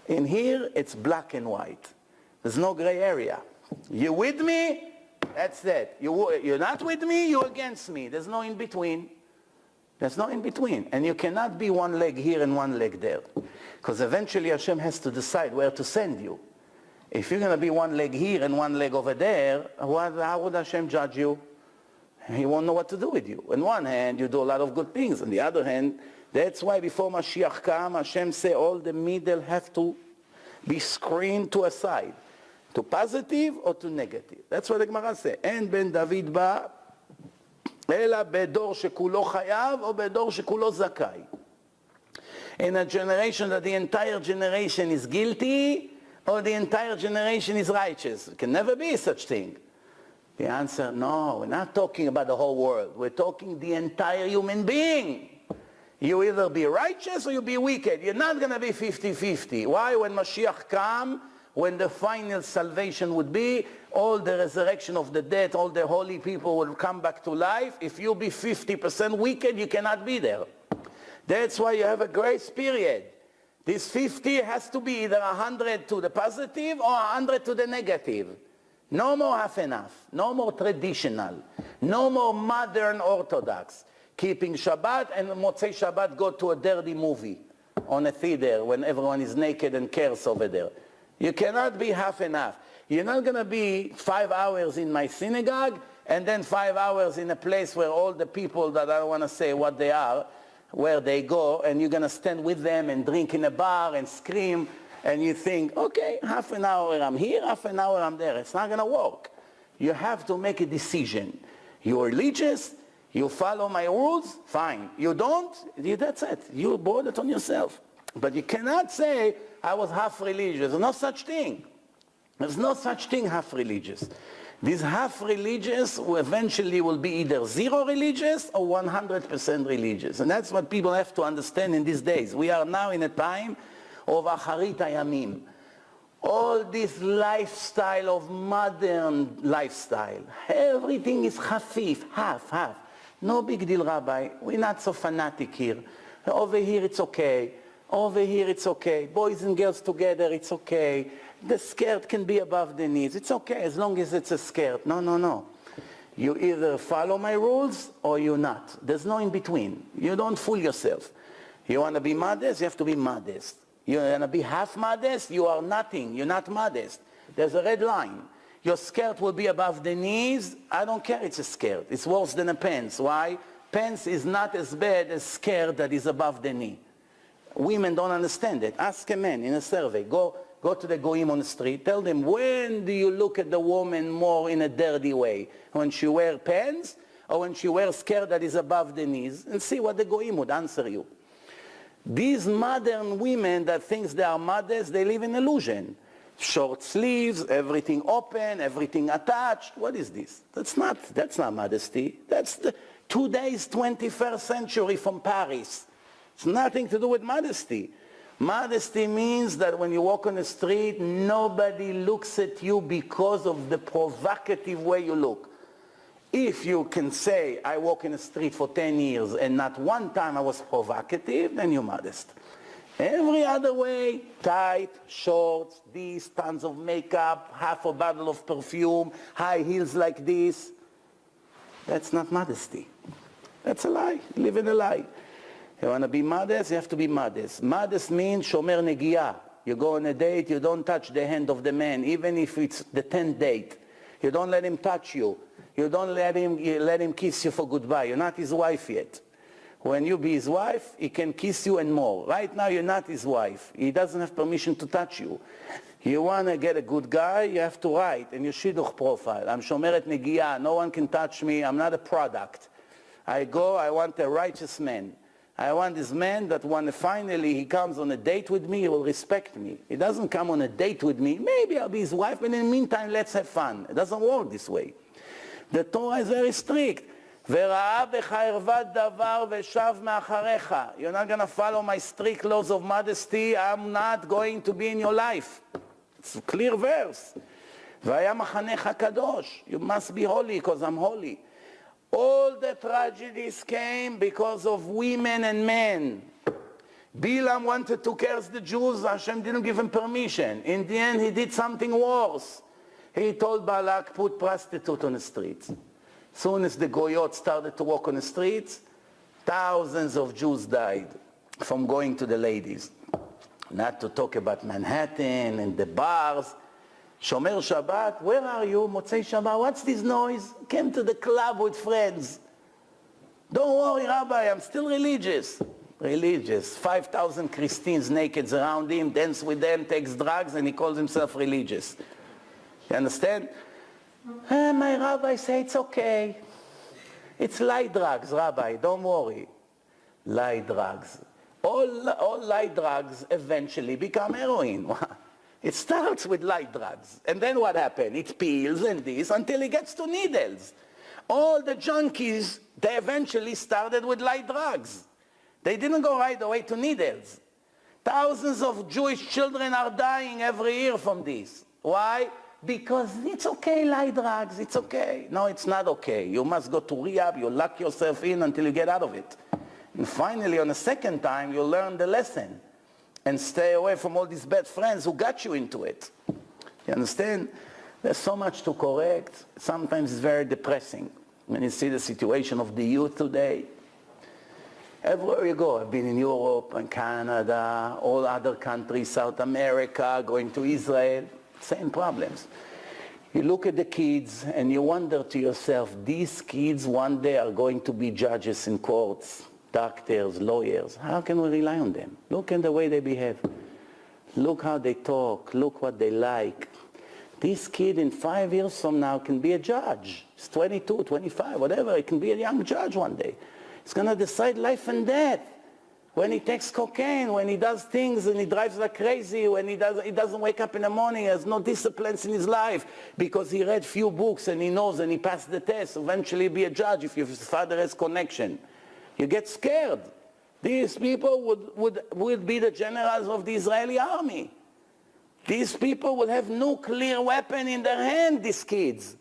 In here, it's black and white. There's no gray area. You with me? That's it. You're not with me, you're against me. There's no in between. There's no in between. And you cannot be one leg here and one leg there. Because eventually Hashem has to decide where to send you. If you're going to be one leg here and one leg over there, how would Hashem judge you? He won't know what to do with you. On one hand, you do a lot of good things. On the other hand, that's why before Moshiach come, Hashem say all the middle have to be screened to a side. To positive or to negative. That's what the Gemara says. En ben David ba, ela bedor shekulo chayav, or bedor shekulo zakai. In a generation that the entire generation is guilty, or the entire generation is righteous. It can never be such thing. The answer, no, we're not talking about the whole world. We're talking the entire human being. You either be righteous or you be wicked. You're not going to be 50-50. Why? When Moshiach come, when the final salvation would be, all the resurrection of the dead, all the holy people will come back to life. If you be 50% wicked, you cannot be there. That's why you have a grace period. This 50 has to be either 100 to the positive or 100 to the negative. No more half enough. No more traditional. No more modern Orthodox. Keeping Shabbat and Motzei Shabbat go to a dirty movie on a theater when everyone is naked and cares over there. You cannot be half enough. You're not going to be 5 hours in my synagogue and then 5 hours in a place where all the people that I don't want to say what they are, where they go, and you're going to stand with them and drink in a bar and scream, and you think, okay, half an hour I'm here, half an hour I'm there. It's not going to work. You have to make a decision. You're religious, you follow my rules, fine. You don't, that's it. You brought it on yourself. But you cannot say, I was half religious. There's no such thing. There's no such thing half religious. These half religious eventually will be either zero religious or 100% religious. And that's what people have to understand in these days. We are now in a time of Acharit Hayamim. All this lifestyle of modern lifestyle. Everything is hafif, half. No big deal, Rabbi. We're not so fanatic here. Over here it's okay. Over here it's okay. Boys and girls together, it's okay. The skirt can be above the knees. It's okay as long as it's a skirt. No. You either follow my rules or you're not. There's no in between. You don't fool yourself. You want to be modest, you have to be modest. You want to be half modest, you are nothing. You're not modest. There's a red line. Your skirt will be above the knees. I don't care it's a skirt. It's worse than a pants. Why? Pants is not as bad as skirt that is above the knee. Women don't understand it. Ask a man in a survey. Go to the goyim on the street. Tell them, when do you look at the woman more in a dirty way? When she wears pants or when she wears skirt that is above the knees? And see what the goyim would answer you. These modern women that think they are modest, they live in illusion. Short sleeves, everything open, everything attached. What is this? That's not modesty. That's today's 21st century from Paris. It's nothing to do with modesty. Modesty means that when you walk on the street, nobody looks at you because of the provocative way you look. If you can say, I walk in the street for 10 years and not one time I was provocative, then you're modest. Every other way, tight, shorts, these, tons of makeup, half a bottle of perfume, high heels like this. That's not modesty. That's a lie. You live in a lie. You want to be modest, you have to be modest. Modest means shomer negiah. You go on a date, you don't touch the hand of the man, even if it's the 10th date. You don't let him touch you. You don't let him kiss you for goodbye. You're not his wife yet. When you be his wife, he can kiss you and more. Right now, you're not his wife. He doesn't have permission to touch you. You want to get a good guy, you have to write in your shidduch profile, I'm shomeret negiah, no one can touch me, I'm not a product. I want a righteous man. I want this man that when finally he comes on a date with me, he will respect me. He doesn't come on a date with me, maybe I'll be his wife, but in the meantime, let's have fun. It doesn't work this way. The Torah is very strict. You're not going to follow my strict laws of modesty. I'm not going to be in your life. It's a clear verse. You must be holy because I'm holy. All the tragedies came because of women and men. Bilam wanted to curse the Jews. Hashem didn't give him permission. In the end, he did something worse. He told Balak, put prostitute on the streets. Soon as the Goyot started to walk on the streets, thousands of Jews died from going to the ladies. Not to talk about Manhattan and the bars. Shomer Shabbat, where are you? Motzei Shabbat, what's this noise? Came to the club with friends. Don't worry, Rabbi, I'm still religious. Religious. 5,000 Christians naked around him, dance with them, takes drugs, and he calls himself religious. You understand? My rabbi say it's okay. It's light drugs, Rabbi, don't worry. Light drugs. All light drugs eventually become heroin. It starts with light drugs. And then what happened? It peels and this until it gets to needles. All the junkies, they eventually started with light drugs. They didn't go right away to needles. Thousands of Jewish children are dying every year from this. Why? Because it's okay, light drugs, it's okay. No, it's not okay. You must go to rehab, you lock yourself in until you get out of it. And finally, on the second time, you learn the lesson and stay away from all these bad friends who got you into it. You understand? There's so much to correct. Sometimes it's very depressing when you see the situation of the youth today. Everywhere you go, I've been in Europe and Canada, all other countries, South America, going to Israel, same problems. You look at the kids and you wonder to yourself, these kids one day are going to be judges in courts, doctors, lawyers. How can we rely on them? Look at the way they behave. Look how they talk. Look what they like. This kid in 5 years from now can be a judge. He's 22, 25, whatever. He can be a young judge one day. He's going to decide life and death. When he takes cocaine, when he does things and he drives like crazy, when he doesn't wake up in the morning, he has no disciplines in his life because he read few books and he knows and he passed the test. Eventually be a judge if your father has connection. You get scared. These people would be the generals of the Israeli army. These people will have nuclear weapon in their hand, these kids.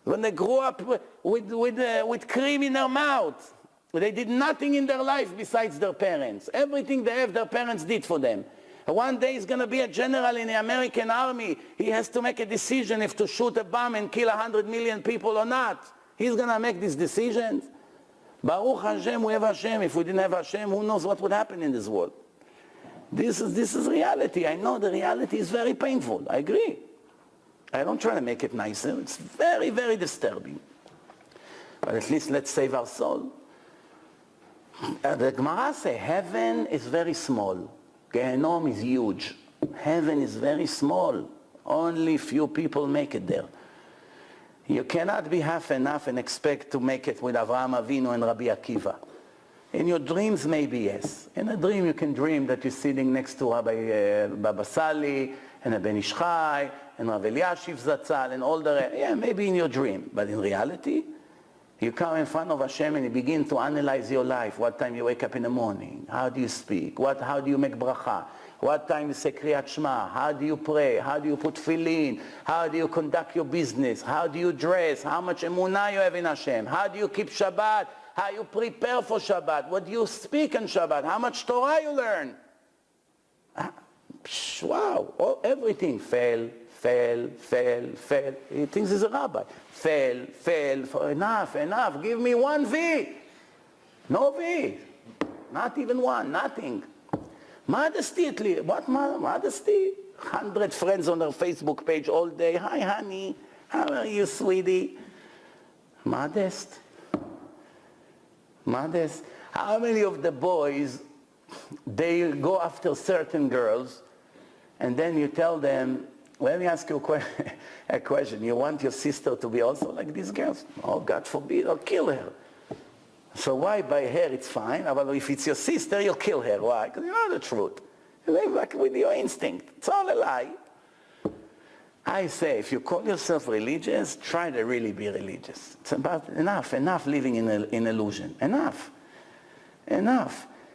When they grew up with cream in their mouth. They did nothing in their life besides their parents. Everything they have, their parents did for them. One day he's going to be a general in the American army. He has to make a decision if to shoot a bomb and kill 100 million people or not. He's going to make these decisions. Baruch Hashem, we have Hashem. If we didn't have Hashem, who knows what would happen in this world? This is reality. I know the reality is very painful. I agree. I don't try to make it nicer. It's very, very disturbing. But at least let's save our soul. The Gemara says heaven is very small. Gehenom is huge. Heaven is very small. Only few people make it there. You cannot be half enough and expect to make it with Avraham Avinu and Rabbi Akiva. In your dreams, maybe yes. In a dream, you can dream that you're sitting next to Rabbi Baba Sali and Rabbi Ish Chai and Rabbi Eliashiv Zatzal and all the rest. Yeah, maybe in your dream. But in reality, you come in front of Hashem and you begin to analyze your life. What time you wake up in the morning? How do you speak? How do you make bracha? What time you say Kriyat Shema? How do you pray? How do you put tefillin? How do you conduct your business? How do you dress? How much emunah you have in Hashem? How do you keep Shabbat? How you prepare for Shabbat? What do you speak on Shabbat? How much Torah you learn? Wow, everything fail. He thinks he's a rabbi. Fail, enough. Give me one V. No V. Not even one, nothing. Modesty at least. What modesty? 100 friends on their Facebook page all day. Hi, honey. How are you, sweetie? Modest. How many of the boys, they go after certain girls, and then you tell them, let me ask you a question. You want your sister to be also like these girls? Oh, God forbid, I'll kill her. So why by her it's fine, but if it's your sister, you'll kill her. Why? Because you know the truth. You live like with your instinct. It's all a lie. I say, if you call yourself religious, try to really be religious. It's about enough living in illusion. Enough.